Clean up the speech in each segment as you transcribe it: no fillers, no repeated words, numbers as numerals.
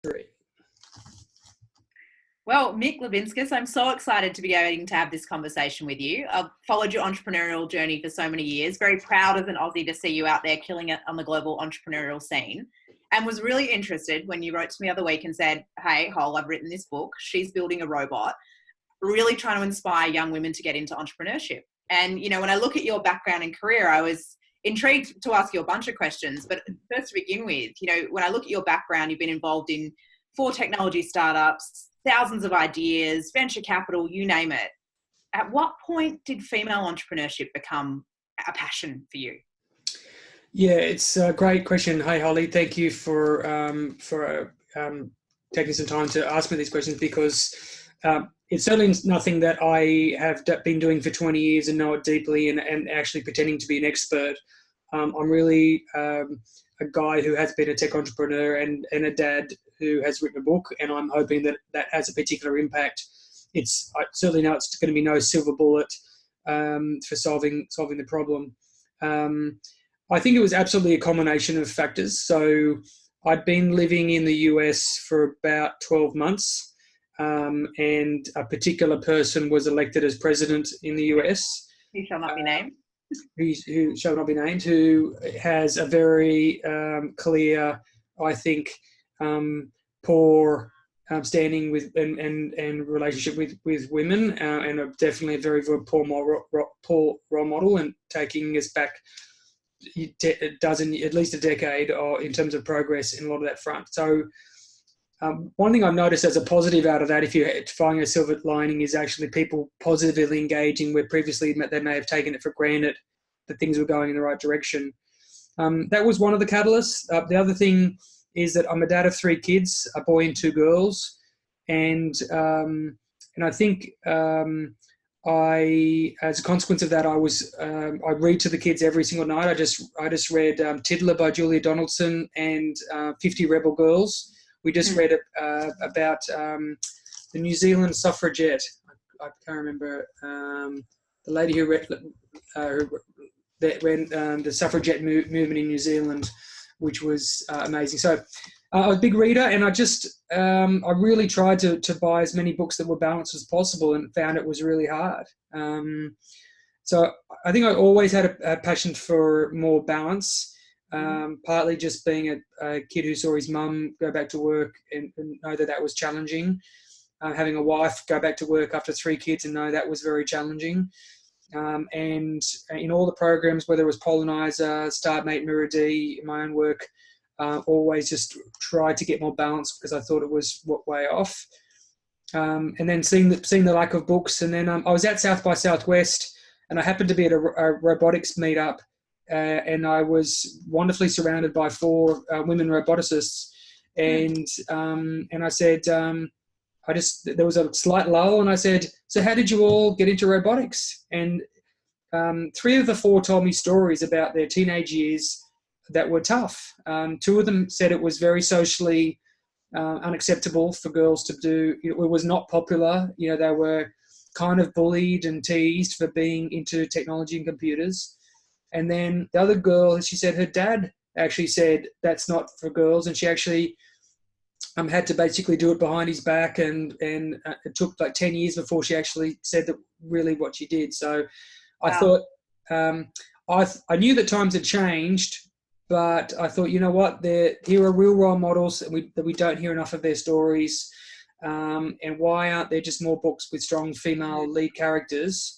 3. Well, Mick Liubinskas, I'm so excited to be able to have this conversation with you. I've followed your entrepreneurial journey for so many years. Very proud as an Aussie to see you out there killing it on the global entrepreneurial scene. And was really interested when you wrote to me the other week and said, hey, Hol, I've written this book. She's building a robot, really trying to inspire young women to get into entrepreneurship. And, you know, when I look at your background and career, I was intrigued to ask you a bunch of questions. But first to begin with, you know, when I look at your background, you've been involved in 4 technology startups, thousands of ideas, venture capital, you name it. At what point did female entrepreneurship become a passion for you? Yeah, it's a great question. Hey, Holly, thank you for taking some time to ask me these questions, because it's certainly nothing that I have been doing for 20 years and know it deeply and actually pretending to be an expert. I'm really a guy who has been a tech entrepreneur and a dad who has written a book, and I'm hoping that that has a particular impact. I certainly know it's going to be no silver bullet for solving the problem. I think it was absolutely a combination of factors. So I'd been living in the US for about 12 months, and a particular person was elected as president in the US. Who shall not be named. Who shall not be named, who has a very clear, I think, poor standing with and relationship with women, and definitely a very, very poor role model, and taking us back at least a decade in terms of progress in a lot of that front. So one thing I've noticed as a positive out of that, if you're finding a silver lining, is actually people positively engaging where previously they may have taken it for granted that things were going in the right direction. That was one of the catalysts. The other thing is that I'm a dad of 3 kids, a boy and 2 girls, and I think as a consequence of that, I read to the kids every single night. I just read Tiddler by Julia Donaldson and 50 Rebel Girls. We just read about the New Zealand suffragette. I can't remember the lady who ran the suffragette movement in New Zealand, which was amazing. So I was a big reader, and I really tried to buy as many books that were balanced as possible, and found it was really hard. So I think I always had a passion for more balance. Partly just being a kid who saw his mum go back to work and know that was challenging. Having a wife go back to work after 3 kids and know that was very challenging. And in all the programs, whether it was Pollinizer, StartMate, Mirror D, my own work, always just tried to get more balance because I thought it was way off. And then seeing the lack of books. And then I was at South by Southwest, and I happened to be at a robotics meetup. And I was wonderfully surrounded by 4 women roboticists, and I said, there was a slight lull, and I said, so how did you all get into robotics? And 3 of the 4 told me stories about their teenage years that were tough. 2 of them said it was very socially unacceptable for girls to do. It was not popular. You know, they were kind of bullied and teased for being into technology and computers. And then the other girl, she said her dad actually said that's not for girls, and she actually had to basically do it behind his back, and it took like 10 years before she actually said that really what she did. So I thought, I knew that times had changed, but I thought, you know what, here are real role models that we don't hear enough of their stories, and why aren't there just more books with strong female lead characters?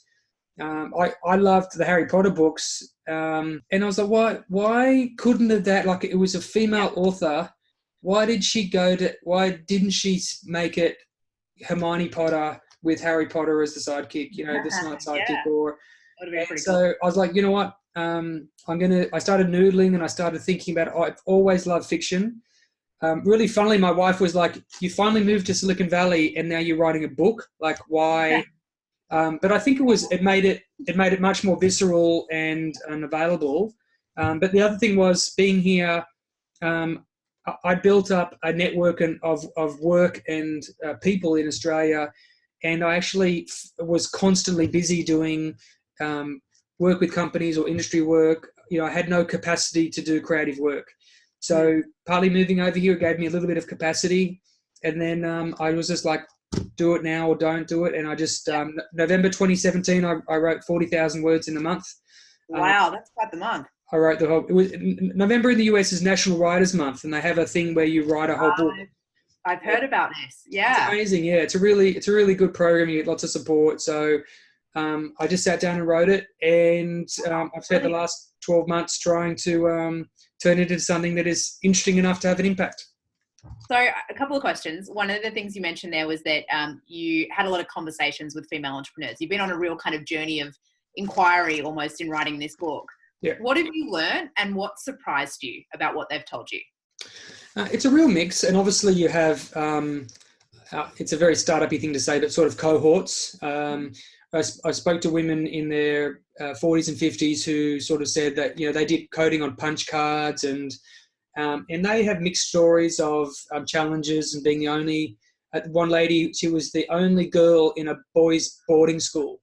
I loved the Harry Potter books, and I was like, why couldn't that, like, it was a female author, why didn't she make it Hermione Potter with Harry Potter as the sidekick, you know, the smart sidekick? So I was like, you know what, I started noodling, and I started thinking about it. I've always loved fiction. Really funnily, my wife was like, you finally moved to Silicon Valley and now you're writing a book, like, why? But I think it made it much more visceral and available. But the other thing was, being here, I built up a network of work and people in Australia, and I actually was constantly busy doing work with companies or industry work. You know, I had no capacity to do creative work. So partly moving over here gave me a little bit of capacity. And then I was just like, do it now or don't do it. And I just, November 2017, I wrote 40,000 words in a month. Wow, that's quite the month. I wrote the whole, November in the US is National Writers Month, and they have a thing where you write a whole book. I've heard about this. Yeah. It's amazing. Yeah. It's a really good program. You get lots of support. So I just sat down and wrote it, and I've spent the last 12 months trying to turn it into something that is interesting enough to have an impact. So a couple of questions. One of the things you mentioned there was that you had a lot of conversations with female entrepreneurs. You've been on a real kind of journey of inquiry almost in writing this book. Yeah. What have you learned, and what surprised you about what they've told you? It's a real mix, and obviously you have, it's a very startup-y thing to say, but sort of cohorts. I spoke to women in their 40s and 50s who sort of said that, they did coding on punch cards, and they have mixed stories of challenges and being the only, one lady, she was the only girl in a boys' boarding school.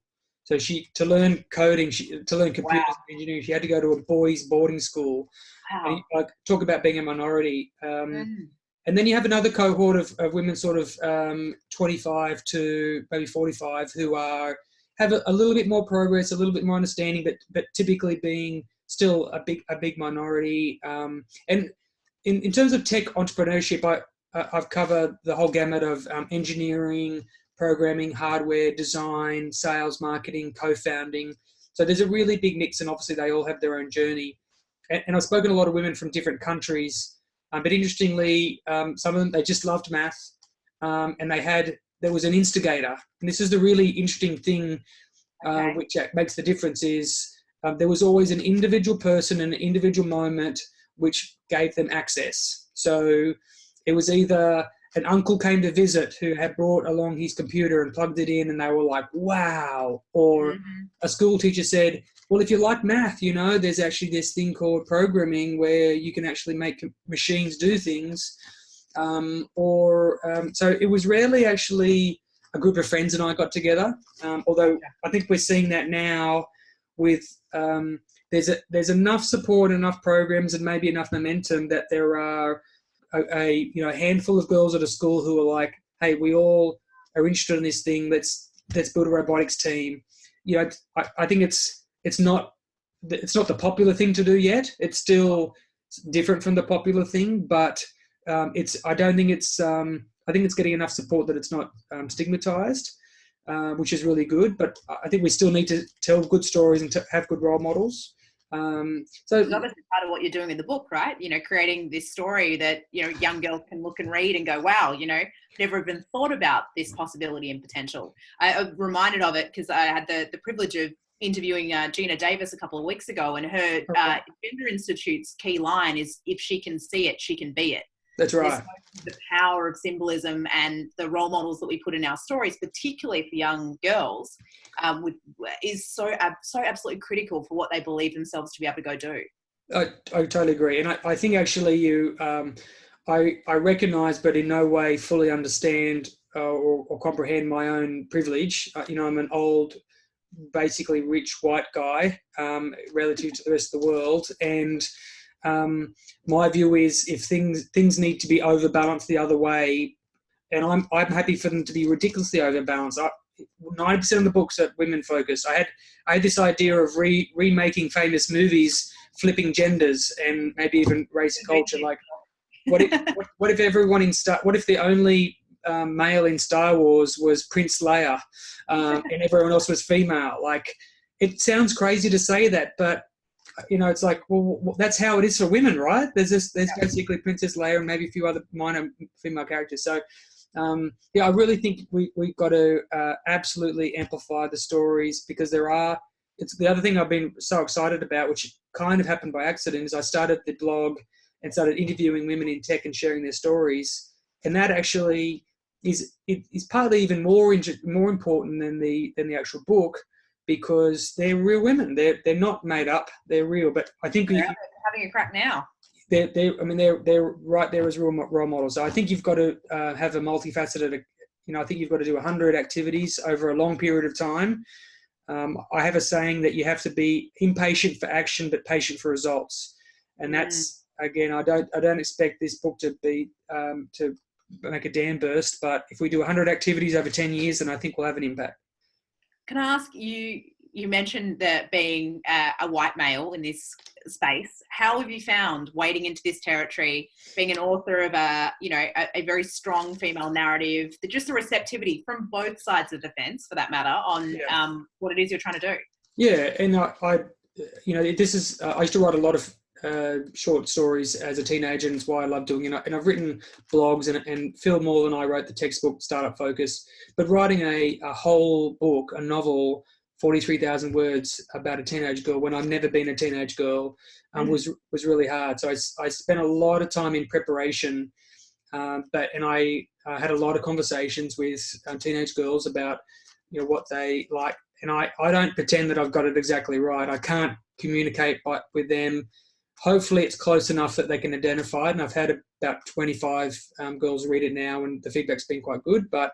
So to learn coding, to learn computer engineering, she had to go to a boys' boarding school. Wow. And, talk about being a minority. And then you have another cohort of women sort of 25 to maybe 45 who have a little bit more progress, a little bit more understanding, but typically being still a big minority. And in terms of tech entrepreneurship, I've covered the whole gamut of engineering, programming, hardware, design, sales, marketing, co-founding. So there's a really big mix, and obviously they all have their own journey. And I've spoken to a lot of women from different countries, but interestingly, some of them, they just loved math, and there was an instigator. And this is the really interesting thing, which makes the difference is there was always an individual person and an individual moment which gave them access. So it was either an uncle came to visit who had brought along his computer and plugged it in, and they were like, wow. Or a school teacher said, well, if you like math, there's actually this thing called programming where you can actually make machines do things. So it was rarely actually a group of friends and I got together. Although I think we're seeing that now with there's enough support, enough programs, and maybe enough momentum that there are a handful of girls at a school who are like, hey, we all are interested in this thing. Let's build a robotics team. I think it's not the popular thing to do yet. It's still different from the popular thing, but I think it's getting enough support that it's not stigmatized, which is really good. But I think we still need to tell good stories and to have good role models. So it's obviously part of what you're doing in the book, right? Creating this story that young girls can look and read and go, wow, never even thought about this possibility and potential. I'm reminded of it because I had the privilege of interviewing Gina Davis a couple of weeks ago, and her Gender Institute's key line is, if she can see it, she can be it. That's right. The power of symbolism and the role models that we put in our stories, particularly for young girls, is so absolutely critical for what they believe themselves to be able to go do. I totally agree. And I think actually I recognise, but in no way fully understand or comprehend my own privilege. I'm an old, basically rich white guy relative to the rest of the world. And my view is, if things need to be overbalanced the other way, and I'm happy for them to be ridiculously overbalanced. 90% of the books are women focused. I had this idea of remaking famous movies, flipping genders, and maybe even race and culture. Like, what if everyone what if the only male in Star Wars was Prince Leia, and everyone else was female? Like, it sounds crazy to say that, but it's like, well, that's how it is for women, right? There's basically Princess Leia and maybe a few other minor female characters. So, I really think we've got to absolutely amplify the stories, because it's the other thing I've been so excited about, which kind of happened by accident, is I started the blog and started interviewing women in tech and sharing their stories. And that actually is partly even more important than the actual book, because they're real women. They're not made up. They're real. But I think they're having a crack now. They're right there as role models. So I think you've got to have a multifaceted. I think you've got to do 100 activities over a long period of time. I have a saying that you have to be impatient for action but patient for results, and that's again, I don't expect this book to be to make a dam burst, but if we do 100 activities over 10 years, then I think we'll have an impact. Can I ask you? You mentioned that being a white male in this space, how have you found wading into this territory, being an author of a very strong female narrative, just the receptivity from both sides of the fence, for that matter, on what it is you're trying to do? Yeah, and I this is I used to write a lot of short stories as a teenager, and it's why I love doing it. And I've written blogs, and Phil Moore and I wrote the textbook Startup Focus. But writing a whole book, a novel, 43,000 words about a teenage girl when I've never been a teenage girl was really hard. So I spent a lot of time in preparation, and I had a lot of conversations with teenage girls about what they like. And I don't pretend that I've got it exactly right. I can't communicate with them. Hopefully it's close enough that they can identify it. And I've had about 25 girls read it now, and the feedback's been quite good. But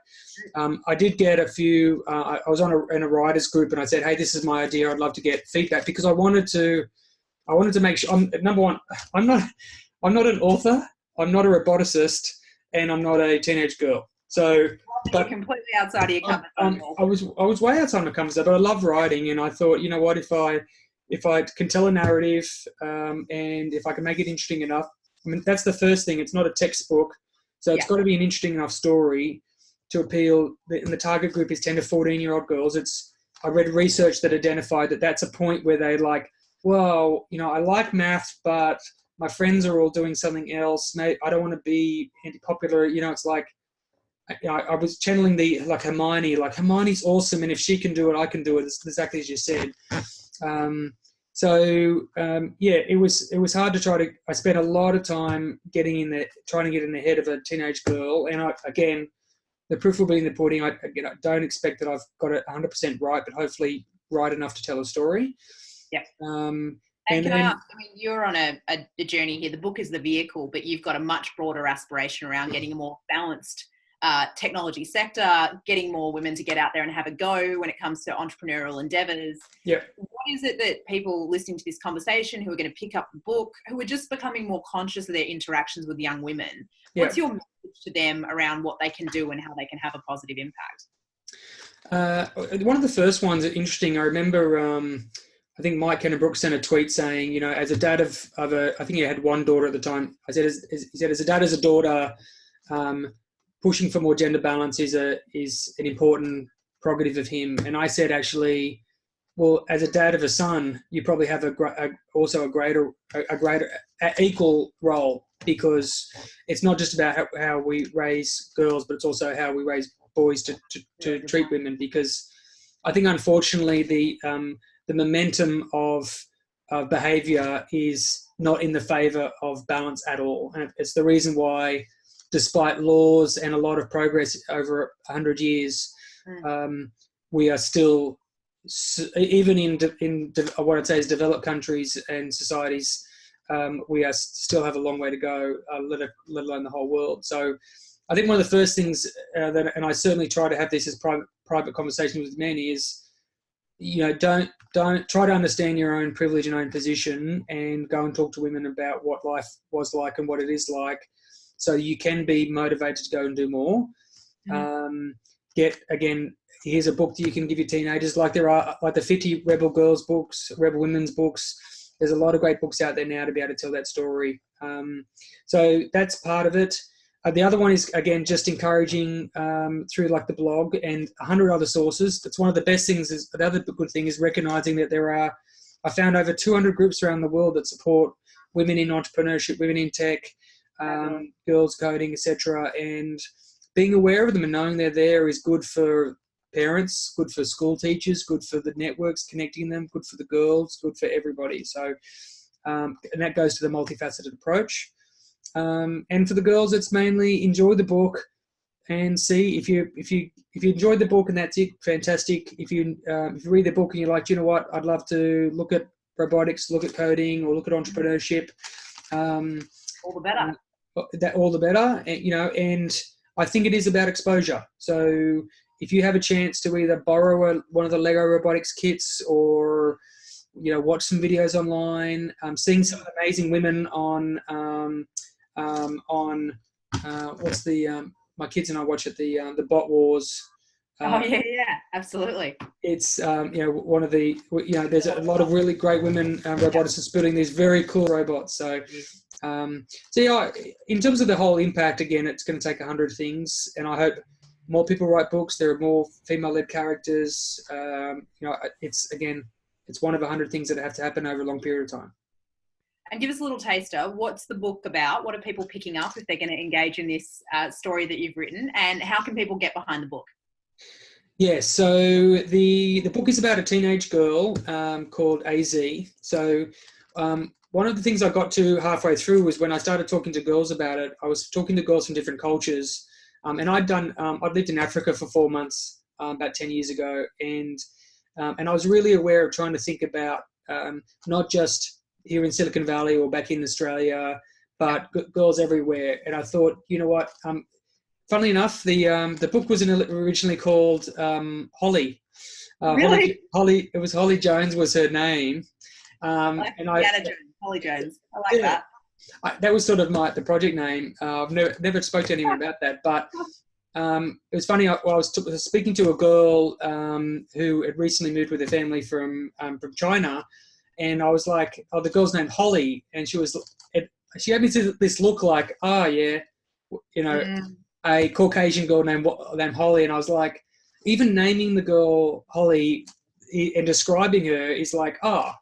I did get a few. I was in a writers group, and I said, "Hey, this is my idea. I'd love to get feedback," because I wanted to make sure. Number one, I'm not an author. I'm not a roboticist, and I'm not a teenage girl. So, but completely outside of your comfort zone. I was way outside my comfort zone, but I love writing, and I thought, you know what, if I can tell a narrative, and if I can make it interesting enough, I mean, that's the first thing. It's not a textbook, so it's got to be an interesting enough story to appeal. And the target group is 10 to 14-year-old girls. I read research that identified that that's a point where they like, well, I like math, but my friends are all doing something else. Mate, I don't want to be anti-popular. It's like, I was channeling Hermione. Like, Hermione's awesome, and if she can do it, I can do it. It's exactly as you said. It was hard to try to. I spent a lot of time trying to get in the head of a teenage girl, and again, the proof will be in the pudding. I don't expect that I've got it 100% right, but hopefully right enough to tell a story. Yeah. And can I ask? I mean, you're on a journey here. The book is the vehicle, but you've got a much broader aspiration around getting a more balanced technology sector, getting more women to get out there and have a go when it comes to entrepreneurial endeavors. Yeah. What is it that people listening to this conversation who are going to pick up the book, who are just becoming more conscious of their interactions with young women, what's your message to them around what they can do and how they can have a positive impact? One of the first ones, interesting, I remember, I think Mike Kennebrooke sent a tweet saying, as a dad of I think he had one daughter at the time. He said, as a dad, as a daughter, pushing for more gender balance is an important prerogative of him. And I said, actually, well, as a dad of a son, you probably have also a greater equal role, because it's not just about how we raise girls, but it's also how we raise boys to treat women. Because I think, unfortunately, the momentum of behaviour is not in the favour of balance at all. And it's the reason why, despite laws and a lot of progress over 100 years, we are still, even in what I'd say is developed countries and societies, we still have a long way to go, let alone the whole world. So I think one of the first things and I certainly try to have this as private conversations with men, is, don't try to understand your own privilege and own position, and go and talk to women about what life was like and what it is like, so you can be motivated to go and do more. Here's a book that you can give your teenagers, like there are like the 50 Rebel Girls books, Rebel Women's books. There's a lot of great books out there now to be able to tell that story. So that's part of it. The other one is, again, just encouraging through like the blog and 100 other sources. That's one of the best things. The other good thing is recognizing that I found over 200 groups around the world that support women in entrepreneurship, women in tech, girls coding, etc. And being aware of them and knowing they're there is good for parents, good for school teachers, good for the networks connecting them, good for the girls, good for everybody. So, and that goes to the multifaceted approach. And for the girls, it's mainly enjoy the book and see if you enjoyed the book, and that's it, fantastic. If you read the book and you're like, you know what, I'd love to look at robotics, look at coding, or look at entrepreneurship. All the better. All the better, and I think it is about exposure. So if you have a chance to either borrow one of the Lego robotics kits, or watch some videos online, seeing some amazing women on what's the my kids and I watch it, the Bot Wars. Oh yeah, absolutely. It's one of the there's a lot of really great women roboticists building these very cool robots. So in terms of the whole impact, again, it's going to take 100 things, and I hope more people write books. There are more female-led characters. It's one of 100 things that have to happen over a long period of time. And give us a little taster. What's the book about? What are people picking up if they're going to engage in this story that you've written? And how can people get behind the book? Yeah, so the book is about a teenage girl called AZ. So one of the things I got to halfway through was when I started talking to girls about it. I was talking to girls from different cultures, and I'd lived in Africa for 4 months about 10 years ago, and I was really aware of trying to think about not just here in Silicon Valley or back in Australia, but girls everywhere. And I thought, you know what? Funnily enough, the book was originally called Holly. Really? Holly. It was Holly Jones was her name. Holly Jones. I like that. That was sort of the project name. I've never spoke to anyone about that, but it was funny. I was speaking to a girl who had recently moved with her family from China, and I was like, "Oh, the girl's named Holly," and she had me this look like, "Oh yeah, a Caucasian girl named Holly," and I was like, even naming the girl Holly and describing her is like, oh.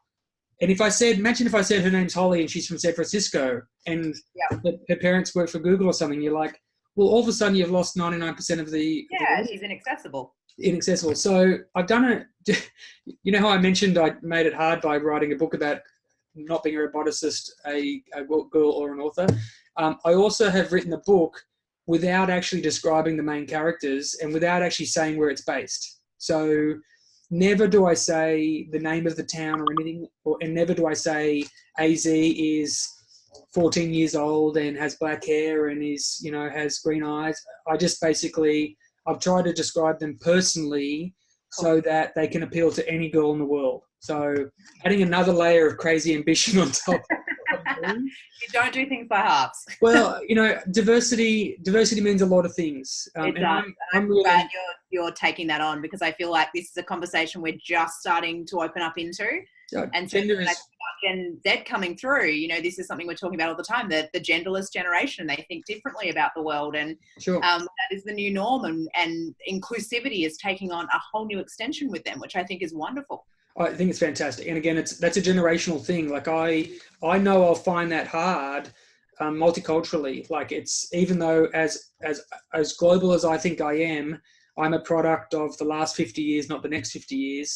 And imagine if I said her name's Holly and she's from San Francisco and her parents work for Google or something, you're like, well, all of a sudden you've lost 99% of the... Yeah, she's inaccessible. Inaccessible. So I've done it. You know how I mentioned I made it hard by writing a book about not being a roboticist, a girl or an author. I also have written a book without actually describing the main characters and without actually saying where it's based. So never do I say the name of the town or anything, and never do I say AZ is 14 years old and has black hair and has green eyes. I just basically, I've tried to describe them personally so that they can appeal to any girl in the world. So adding another layer of crazy ambition on top. You don't do things by halves. Well, diversity means a lot of things. It does. I'm really glad you're taking that on, because I feel like this is a conversation we're just starting to open up into. And so Gen Z coming through, this is something we're talking about all the time, the genderless generation. They think differently about the world, and that is the new norm, and inclusivity is taking on a whole new extension with them, which I think is wonderful. I think it's fantastic. And again, that's a generational thing. Like I know I'll find that hard multiculturally. Like it's, even though as global as I think I am, I'm a product of the last 50 years, not the next 50 years.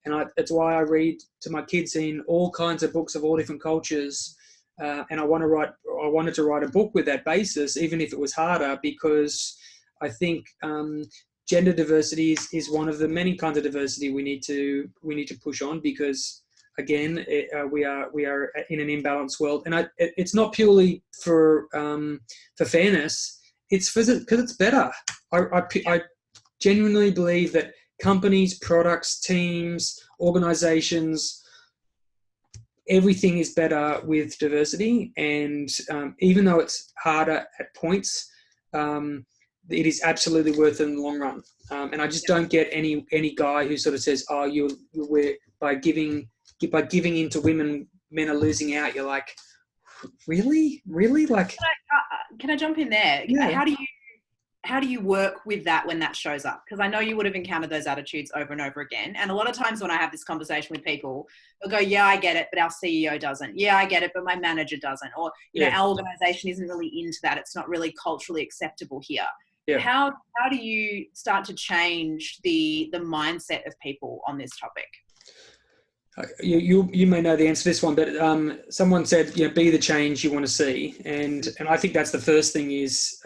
And that's why I read to my kids in all kinds of books of all different cultures. And I wanted to write a book with that basis, even if it was harder, because I think gender diversity is one of the many kinds of diversity we need to push on, because again, we are in an imbalanced world, and it's not purely for fairness. It's because it's better. I genuinely believe that companies, products, teams, organizations, everything is better with diversity. And even though it's harder at points, it is absolutely worth it in the long run. And I just don't get any guy who sort of says, "Oh, we're by giving into women, men are losing out." You're like, really? Like, can I jump in there? Yeah. How do you work with that when that shows up? Because I know you would have encountered those attitudes over and over again. And a lot of times when I have this conversation with people, they'll go, "Yeah, I get it, but our CEO doesn't. Yeah, I get it, but my manager doesn't. Or, our organization isn't really into that. It's not really culturally acceptable here." Yeah. How do you start to change the mindset of people on this topic? You may know the answer to this one, but someone said, be the change you want to see. And I think that's the first thing is,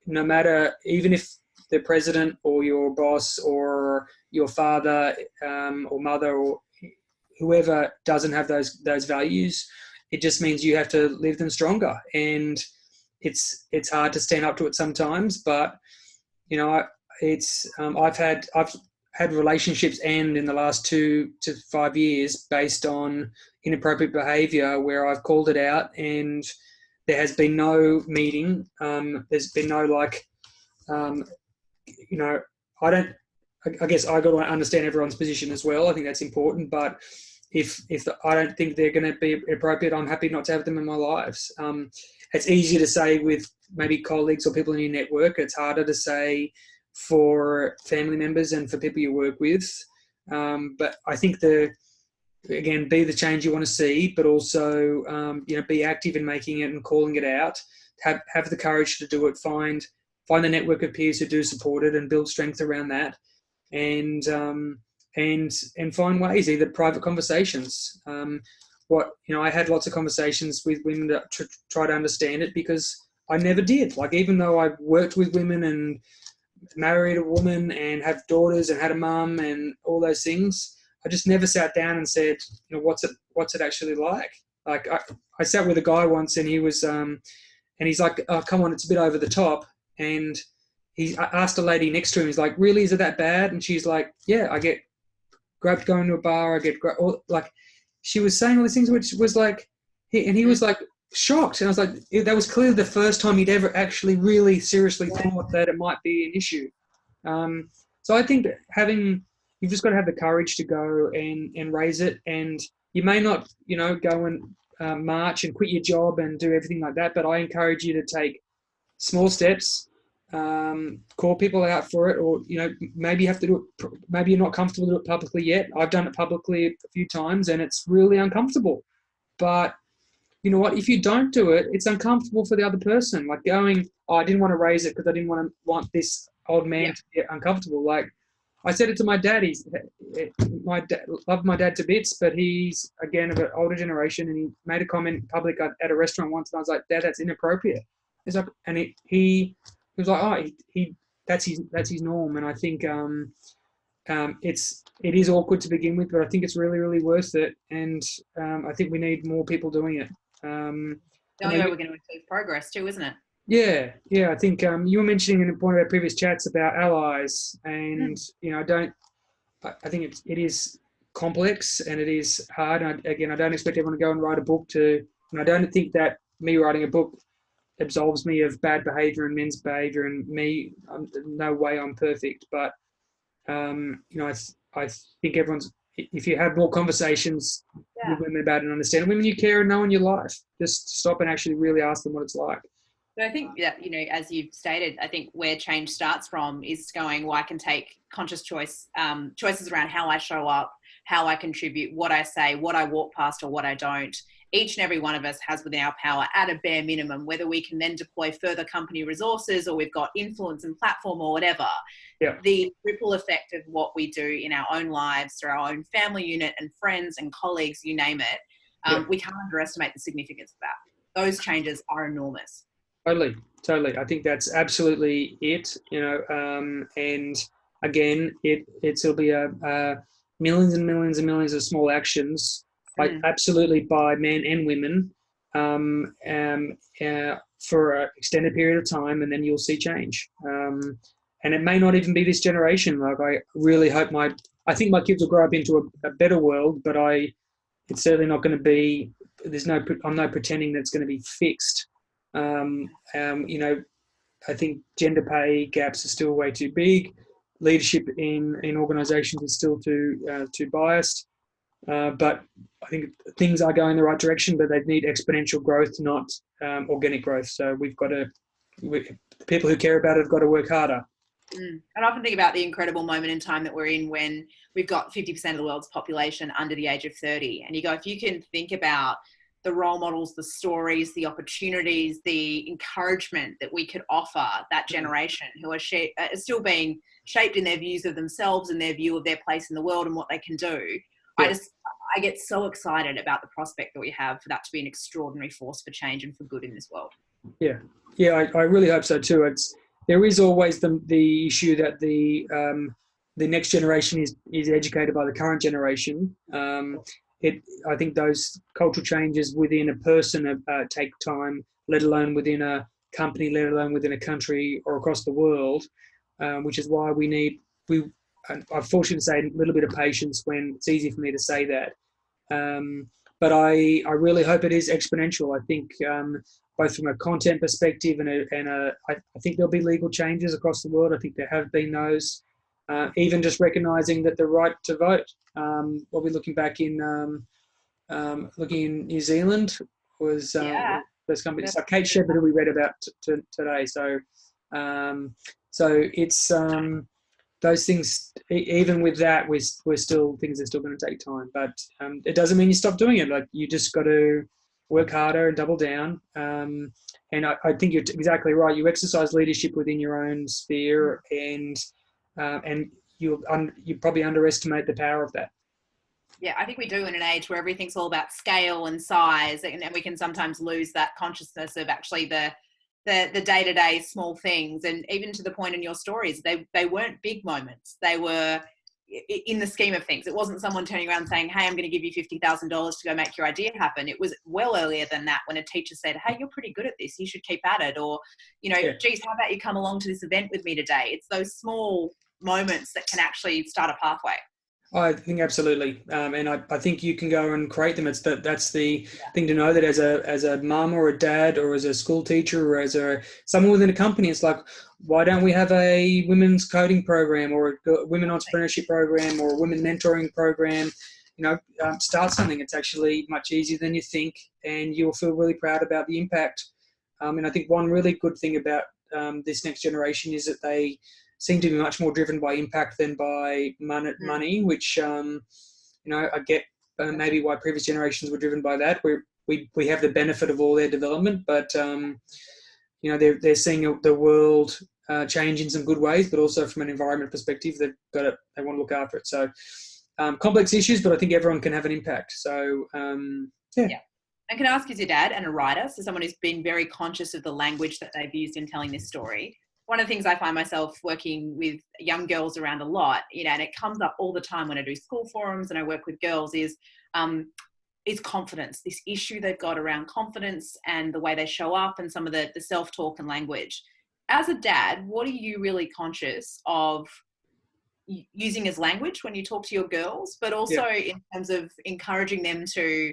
no matter, even if the president or your boss or your father or mother or whoever doesn't have those values, it just means you have to live them stronger. And it's hard to stand up to it sometimes, but I've had relationships end in the last 2 to 5 years based on inappropriate behaviour where I've called it out, and there has been no meeting. There's been no I don't. I guess I got to understand everyone's position as well. I think that's important. But if I don't think they're going to be appropriate, I'm happy not to have them in my lives. It's easier to say with maybe colleagues or people in your network. It's harder to say for family members and for people you work with. But I think again, be the change you want to see, but also be active in making it and calling it out. Have the courage to do it. Find the network of peers who do support it and build strength around that. And find ways, either private conversations. I had lots of conversations with women to try to understand it, because I never did. Like, even though I've worked with women and married a woman and have daughters and had a mum and all those things, I just never sat down and said, what's it actually like? Like, I sat with a guy once, and he was, and he's like, oh, come on, it's a bit over the top. And I asked a lady next to him, he's like, really, is it that bad? And she's like, yeah, I get grabbed going to a bar, I get she was saying all these things, which was like, he was like shocked. And I was like, that was clearly the first time he'd ever actually really seriously thought that it might be an issue. So I think you've just got to have the courage to go and raise it. And you may not, go and march and quit your job and do everything like that, but I encourage you to take small steps. Call people out for it, or maybe you have to do it. Maybe you're not comfortable to do it publicly yet. I've done it publicly a few times, and it's really uncomfortable. But you know what? If you don't do it, it's uncomfortable for the other person. Like going, oh, I didn't want to raise it because I didn't want this old man to get uncomfortable. Like I said it to my dad. Loved my dad to bits, but he's again of an older generation, and he made a comment in public at a restaurant once, and I was like, Dad, that's inappropriate. He's like, and he was like, oh, that's his norm. And I think it is awkward to begin with, but I think it's really, really worth it. And I think we need more people doing it. The only way we're going to achieve progress too, isn't it? Yeah. I think you were mentioning in one of our previous chats about allies, and I think it is complex and it is hard. And I don't expect everyone to go and write a book and I don't think that me writing a book absolves me of bad behaviour and men's behaviour, and me, no way I'm perfect. But I think if you have more conversations with women about it and understand women you care and know in your life, just stop and actually really ask them what it's like. So I think that, as you've stated, I think where change starts from is going, well, I can take conscious choices around how I show up, how I contribute, what I say, what I walk past or what I don't. Each and every one of us has within our power at a bare minimum, whether we can then deploy further company resources or we've got influence and platform or whatever. Yeah. The ripple effect of what we do in our own lives, through our own family unit and friends and colleagues, you name it, we can't underestimate the significance of that. Those changes are enormous. Totally. I think that's absolutely it, and again, it'll be millions and millions and millions of small actions, absolutely by men and women, for an extended period of time, and then you'll see change. And it may not even be this generation. Like, I really hope I think my kids will grow up into a better world, but it's certainly not going to be. I'm not pretending that it's going to be fixed. I think gender pay gaps are still way too big. Leadership in organisations is still too biased. But I think things are going the right direction, but they need exponential growth, not organic growth. So people who care about it have got to work harder. I often think about the incredible moment in time that we're in when we've got 50% of the world's population under the age of 30. And you go, if you can think about the role models, the stories, the opportunities, the encouragement that we could offer that generation who are still being shaped in their views of themselves and their view of their place in the world and what they can do. Yeah. I get so excited about the prospect that we have for that to be an extraordinary force for change and for good in this world. Yeah, I really hope so too. There is always the issue that the next generation is educated by the current generation. I think those cultural changes within a person take time, let alone within a company, let alone within a country or across the world, which is why we I've fortunately say a little bit of patience when it's easy for me to say that. But I really hope it is exponential. I think both from a content perspective I think there'll be legal changes across the world. I think there have been those. Even just recognising that the right to vote. We'll be looking back in looking in New Zealand was first company. So Kate Shepherd, who we read about today. So it's those things. Even with that, we're still things are still going to take time. But it doesn't mean you stop doing it. Like you just got to work harder and double down. And I think you're exactly right. You exercise leadership within your own sphere, and you probably underestimate the power of that. Yeah, I think we do in an age where everything's all about scale and size, and we can sometimes lose that consciousness of actually the day-to-day small things. And even to the point in your stories, they weren't big moments. They were in the scheme of things. It wasn't someone turning around saying, hey, I'm going to give you $50,000 to go make your idea happen. It was well earlier than that, when a teacher said, hey, you're pretty good at this, you should keep at it. Or, geez, how about you come along to this event with me today? It's those small moments that can actually start a pathway. I think absolutely, and I think you can go and create them. That's the thing to know, that as a mum or a dad or as a school teacher or as someone within a company, it's like, why don't we have a women's coding program or a women entrepreneurship program or a women mentoring program? Start something. It's actually much easier than you think, and you'll feel really proud about the impact. And I think one really good thing about this next generation is that they seem to be much more driven by impact than by money, which, I get maybe why previous generations were driven by that. We have the benefit of all their development, but, they're seeing the world change in some good ways, but also from an environment perspective, they want to look after it. So complex issues, but I think everyone can have an impact. So, yeah. And can I ask, as your dad and a writer, so someone who's been very conscious of the language that they've used in telling this story, one of the things I find myself working with young girls around a lot, and it comes up all the time when I do school forums and I work with girls, is confidence, this issue they've got around confidence and the way they show up and some of the self-talk and language. As a dad, what are you really conscious of using as language when you talk to your girls, but also in terms of encouraging them to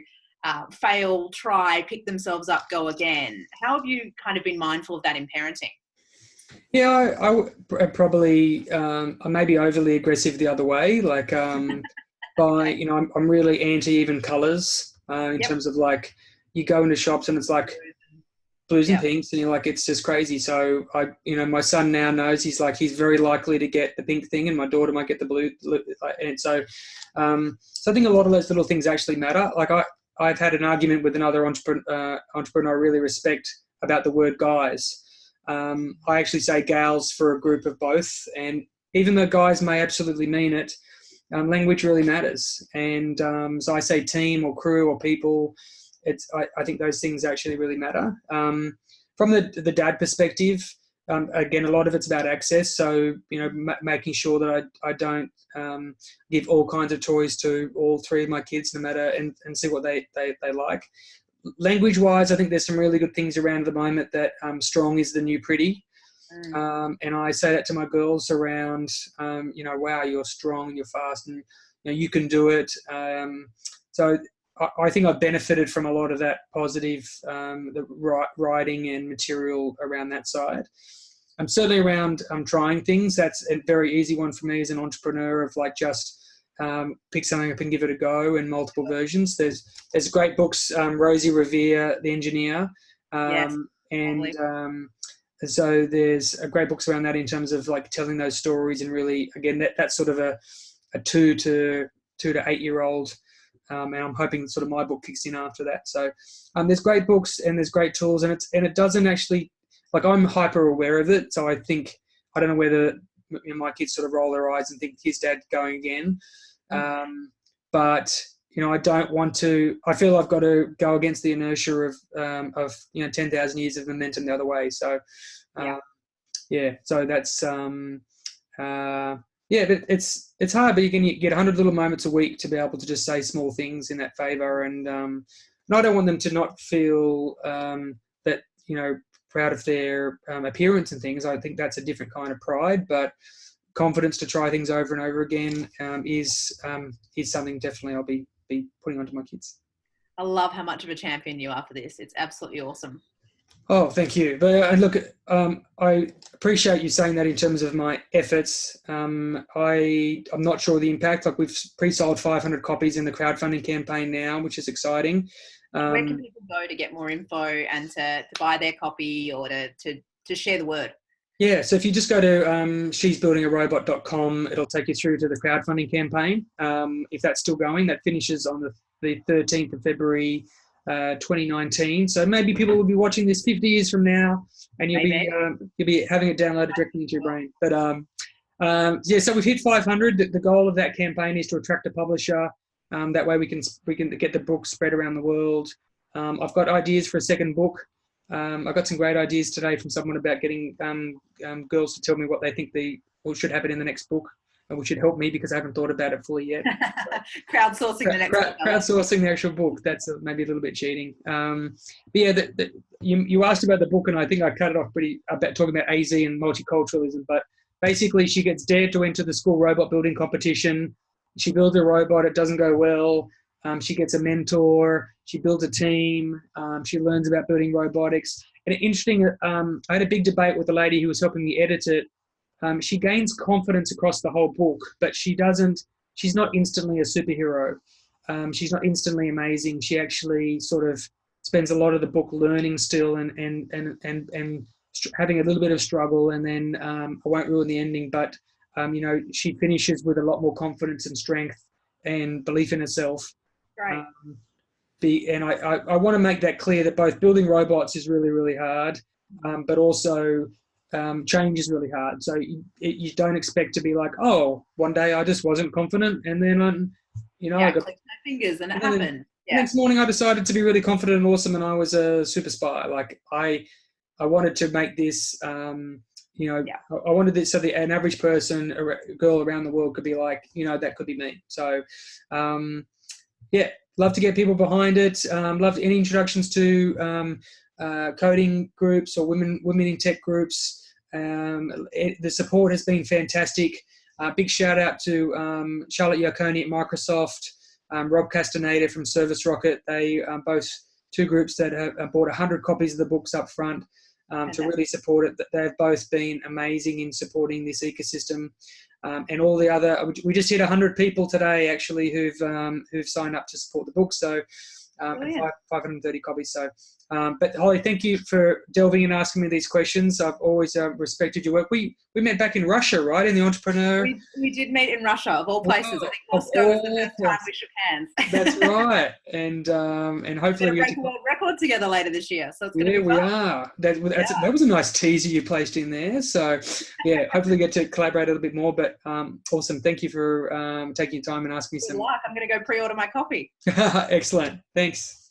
fail, try, pick themselves up, go again? How have you kind of been mindful of that in parenting? Yeah, I probably I may be overly aggressive the other way. Like, I'm really anti even colours in terms of, like, you go into shops and it's like blues and pinks, and you're like, it's just crazy. So my son now knows he's very likely to get the pink thing, and my daughter might get the blue. And so I think a lot of those little things actually matter. Like I've had an argument with another entrepreneur I really respect about the word guys. I actually say gals for a group of both, and even though guys may absolutely mean it, language really matters. And so I say team or crew or people. I think those things actually really matter. From the dad perspective, again, a lot of it's about access. So making sure that I don't give all kinds of toys to all three of my kids, no matter, and see what they like. Language-wise, I think there's some really good things around at the moment that strong is the new pretty. And I say that to my girls around, wow, you're strong and you're fast and you can do it. So I think I've benefited from a lot of that positive the writing and material around that side. I'm certainly around trying things. That's a very easy one for me as an entrepreneur, of like just pick something up and give it a go in multiple versions. There's great books, Rosie Revere, The Engineer, so there's great books around that in terms of like telling those stories, and really, again, that's sort of a 2 to 8-year-old, and I'm hoping sort of my book kicks in after that. So there's great books and there's great tools, and it doesn't actually, like, I'm hyper aware of it. So I don't know whether my kids sort of roll their eyes and think, here's dad going again. But I don't want to. I feel I've got to go against the inertia of 10,000 years of momentum the other way. So, So that's but it's hard. But you can get 100 little moments a week to be able to just say small things in that favour, and I don't want them to not feel that proud of their appearance and things. I think that's a different kind of pride, but confidence to try things over and over again is something definitely I'll be putting onto my kids. I love how much of a champion you are for this. It's absolutely awesome. Oh, thank you. And look, I appreciate you saying that in terms of my efforts. I'm not sure of the impact. Like, we've pre-sold 500 copies in the crowdfunding campaign now, which is exciting. Where can people go to get more info and to buy their copy or to share the word? Yeah, so if you just go to she'sbuildingarobot.com, it'll take you through to the crowdfunding campaign. If that's still going, that finishes on the 13th of February 2019. So maybe people will be watching this 50 years from now, and you'll be having it downloaded directly into your brain. But yeah, so we've hit 500. The goal of that campaign is to attract a publisher. That way we can get the book spread around the world. I've got ideas for a second book. I got some great ideas today from someone about getting girls to tell me what they think should happen in the next book, which should help me because I haven't thought about it fully yet. Crowdsourcing the next book. Crowdsourcing the actual book. That's maybe a little bit cheating. But yeah, you asked about the book, and I think I cut it off about talking about AZ and multiculturalism. But basically, she gets dared to enter the school robot building competition. She builds a robot. It doesn't go well. She gets a mentor. She builds a team. She learns about building robotics. And interesting, I had a big debate with the lady who was helping me edit it. She gains confidence across the whole book, but she's not instantly a superhero. She's not instantly amazing. She actually sort of spends a lot of the book learning still and having a little bit of struggle. And then I won't ruin the ending, but she finishes with a lot more confidence and strength and belief in herself. Right. And I want to make that clear that both building robots is really, really hard, but also change is really hard. So you don't expect to be like, oh, one day I just wasn't confident, and then I got clicked my fingers and it happened. Next morning I decided to be really confident and awesome, and I was a super spy. Like I wanted to make this. I wanted this so that an average person, a girl around the world, could be like, that could be me. So, love to get people behind it. Love any introductions to coding groups or women in tech groups. The support has been fantastic. Big shout out to Charlotte Iaconi at Microsoft, Rob Castaneda from Service Rocket. They both two groups that have bought 100 copies of the books up front. To really support it. They've both been amazing in supporting this ecosystem, and all the other. We just hit 100 people today actually who've signed up to support the book. So 530 copies. So, but Holly, thank you for delving and asking me these questions. I've always respected your work. We met back in Russia, right? In the Entrepreneur. We did meet in Russia, of all places. I think Moscow was the first time we shook hands. That's right, and hopefully we're going to break a world record together later this year. So it's going to be fun. We are. That was a nice teaser you placed in there. So yeah, hopefully get to collaborate a little bit more. But awesome. Thank you for taking your time and asking me some. I'm going to go pre-order my copy. Excellent. Thanks.